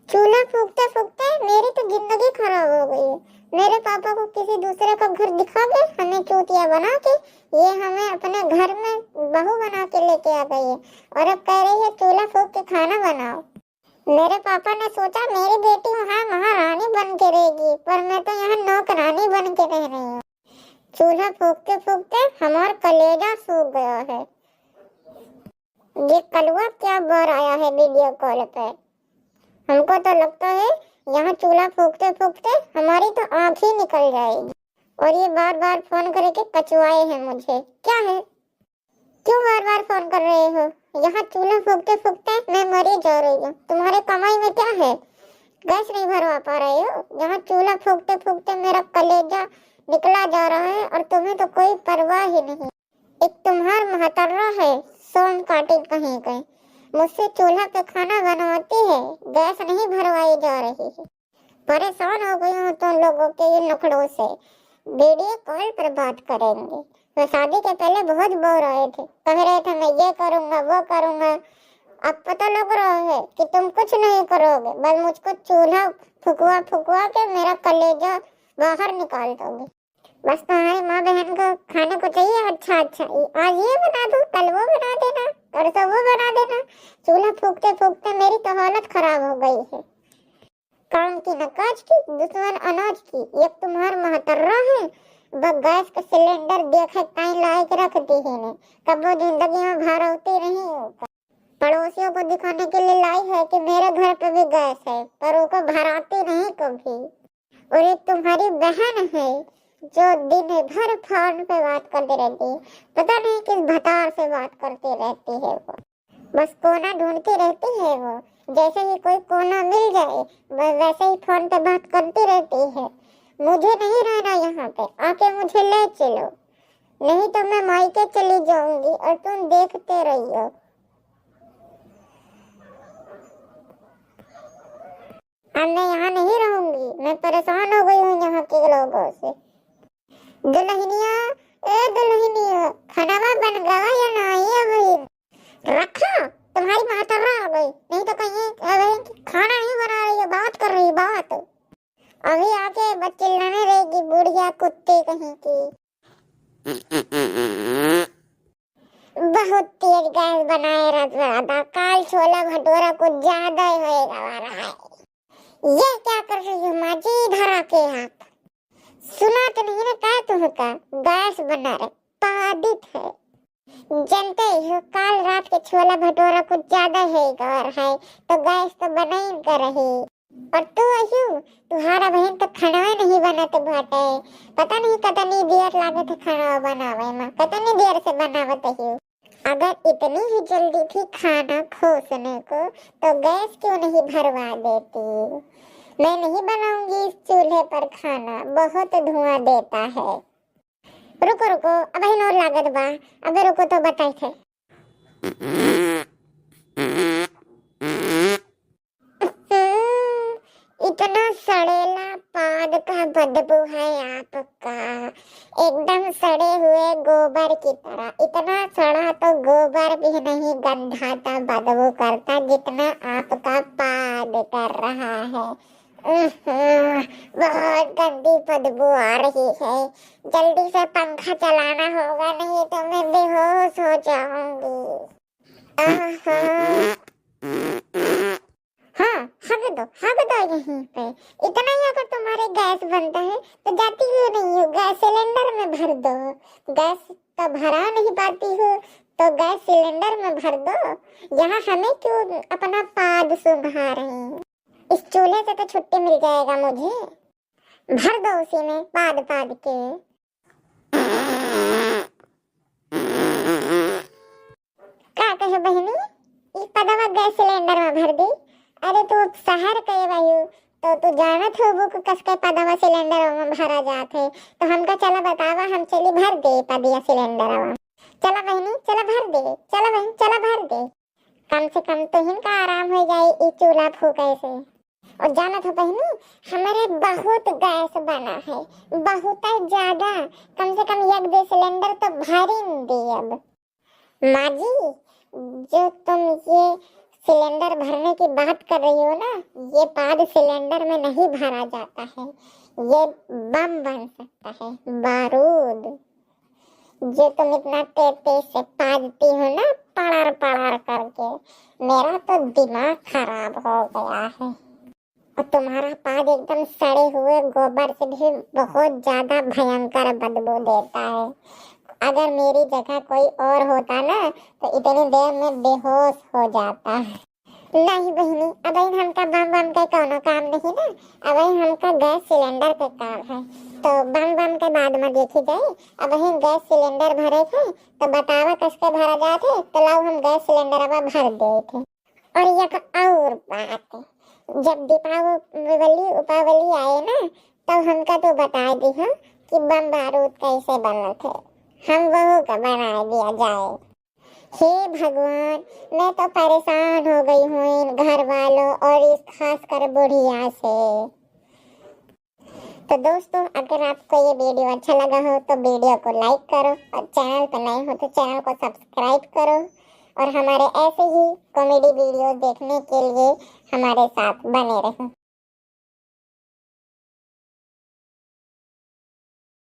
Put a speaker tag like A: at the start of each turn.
A: चूल्हा फूकते फूकते मेरी तो जिंदगी खराब हो गई है। मेरे पापा को किसी दूसरे का घर दिखा के हमें चूतिया बना के ये हमें अपने घर में बहू बना के लेके आ गई है और अब कह रही है चूल्हा फूक के खाना बनाओ। मेरे पापा ने सोचा मेरी बेटी वहाँ महारानी बन के रहेगी, पर मैं तो यहाँ नौकरानी बन के रह रही हूँ। चूल्हा फूकते फूकते हमारा कलेजा सूख गया है। ये कलवा क्या बार आया है वीडियो कॉल पे। हमको तो लगता है यहाँ चूल्हा फूकते फूकते हमारी तो आँख ही निकल जाएगी। और ये बार बार फोन करके कचवाए हैं मुझे। क्या है, क्यों बार बार फोन कर रहे हो? यहाँ चूल्हा फूकते फूकते मैं मरी जा रही हूँ। तुम्हारे कमाई में क्या है? गैस नहीं भरवा पा रहे हो? यहाँ चूल्हा फूकते फूकते मेरा कलेजा निकला जा रहा है और तुम्हें तो कोई परवाह ही नहीं। एक तुम्हार महतर्रा है सोम काटे कहीं गए, मुझसे चूल्हा पे खाना बनवाती है, गैस नहीं भरवाई जा रही है। परेशान हो गई हूँ तुम लोगों के ये नखड़ों से। वीडियो कॉल पर बात करेंगे। मैं शादी के पहले बहुत बोर आए थे, कह रहे थे मैं ये करूँगा वो करूँगा। अब पता लग रहा है कि तुम कुछ नहीं करोगे, बस मुझको चूल्हा फुकवा फुकवा के मेरा कलेजा बाहर निकाल दोगे। बस तुम्हारी माँ बहन को खाने को चाहिए अच्छा अच्छा, आज ये बना दो, कल वो बना देना, परसों वो बना देना। चूल्हा फूकते फूकते मेरी तो हालत खराब हो गई है। काम की न काज की, दुश्मन अनाज की। एक तुम्हारा महतर्रा है, बस गैस का सिलेंडर देखे कहीं लाए के रख दी है ने, कब वो जिंदगी में भरौती नहीं होगा। पड़ोसियों को दिखाने के लिए लाई है कि मेरे घर पे भी गैस है, पर वो को भराती नहीं कभी। और एक तुम्हारी बहन है जो दिन भर फोन पे बात करती रहती है, पता नहीं किस भतार से बात करती रहती है। वो बस कोना ढूंढती रहती है। वो जैसे ही कोई कोना मिल जाए वैसे ही फोन पे बात करती रहती है। मुझे नहीं रहना यहाँ पे, आके मुझे ले चलो, नहीं तो मैं मायके चली जाऊंगी और तुम देखते रहियो। अब मैं यहाँ नहीं रहूंगी, मैं परेशान हो गई हूँ यहाँ के लोगों से। दुल्हनिया, ए दुल्हनिया, खाना बन गया या नहीं? अभी रखा, तुम्हारी मातरा आ गई, नहीं तो कहीं खाना नहीं बना रही है, बात कर रही बात। अभी आके बस चिल्लाने रहेगी बुढ़िया कुत्ते कहीं की। बहुत तेज गैस बनाए रहा, काल छोला भटूरा कुछ ज्यादा ही होएगा रहा है। ये क्या कर रही हो माँ जी? इधर आके आप सुना तो नहीं ना क्या तुमका? गैस बना रहे, पादित है, जानते हो काल रात के छोला भटूरा कुछ ज्यादा है और है तो गैस तो बना ही कर रही। और तू अयू तुम्हारा बहन तो खाना नहीं बनाते बाटे, पता नहीं कितनी देर लागे थे खाना बनावे में, कितनी देर से बनावत है। अगर इतनी ही जल्दी थी खाना खोसने को तो गैस क्यों नहीं भरवा देती? मैं नहीं बनाऊंगी इस चूल्हे पर खाना, बहुत धुआं देता है। रुको रुको, अब ही नोर लागत बा, अबे रुको तो बताई थे। इतना सड़ेला पाद का बदबू है आपका, एकदम सड़े हुए गोबर की तरह। इतना सड़ा तो गोबर भी नहीं गंधाता बदबू करता जितना आपका पाद कर रहा है। बहुत गंदी बदबू आ रही है, जल्दी से पंखा चलाना होगा नहीं तो मैं बेहोश हो जाऊंगी। हाँ, हग दो यहीं पे। इतना ही अगर तुम्हारे गैस बनता है तो जाती क्यों नहीं हो गैस सिलेंडर में भर दो। गैस तो भरा नहीं पाती हो तो गैस सिलेंडर में भर दो। यहाँ हमें क्यों अपना पाद सुंघा रहे हैं? इस चूल्हे से तो छुट्टी मिल जाएगा मुझे। भर दो उसी में पाद पाद के। क्या कहे बहनी, इस पदवा गैस सिलेंडर में भर दी? अरे तू शहर के वायु तो तू जानत हो वो कस के पदवा सिलेंडर में भरा जाते, तो हमका चला बतावा, हम चली भर दे पदिया सिलेंडर। चला बहनी चला भर दे, चला बहन चला भर दे, कम से कम तो इनका आराम हो जाए इस चूल्हा फूके से। और जाना था बहनी हमारे बहुत गैस बना है, बहुत ज्यादा, कम से कम एक दो सिलेंडर तो भर ही दे। अब माँ जी जो तुम ये सिलेंडर भरने की बात कर रही हो ना, ये पाद सिलेंडर में नहीं भरा जाता है, ये बम बन सकता है, बारूद। जो तुम इतना तेज तेज से पादती हो ना, पड़ार पड़ार करके, मेरा तो दिमाग खराब हो गया है। और तुम्हारा पाद एकदम सड़े हुए गोबर से भी बहुत ज्यादा भयंकर बदबू देता है। अगर मेरी जगह कोई और होता ना तो इतनी देर में बेहोश हो जाता। नहीं बहनी, अब हमका बम बम के कोनो काम नहीं ना, अब हमका गैस सिलेंडर के काम है। तो बम बम के बाद में देखी जाए। अब हम गैस सिलेंडर भरे थे तो बतावा कैसे भरा जाते, तो लाओ हम गैस सिलेंडर अब भर दिए थे। और एक और बात, जब दीपावली उपावली आए ना तब हमका तो बता दी है कि बम बारूद कैसे बने थे, हम वो का बना दिया जाए। हे भगवान, मैं तो परेशान हो गई हूँ इन घर वालों और इस खासकर बुढ़िया से। तो दोस्तों, अगर आपको ये वीडियो अच्छा लगा हो तो वीडियो को लाइक करो, और चैनल पर नए हो तो चैनल को सब्सक्राइब करो, और हमारे ऐसे ही कॉमेडी वीडियो देखने के लिए हमारे साथ बने रहो।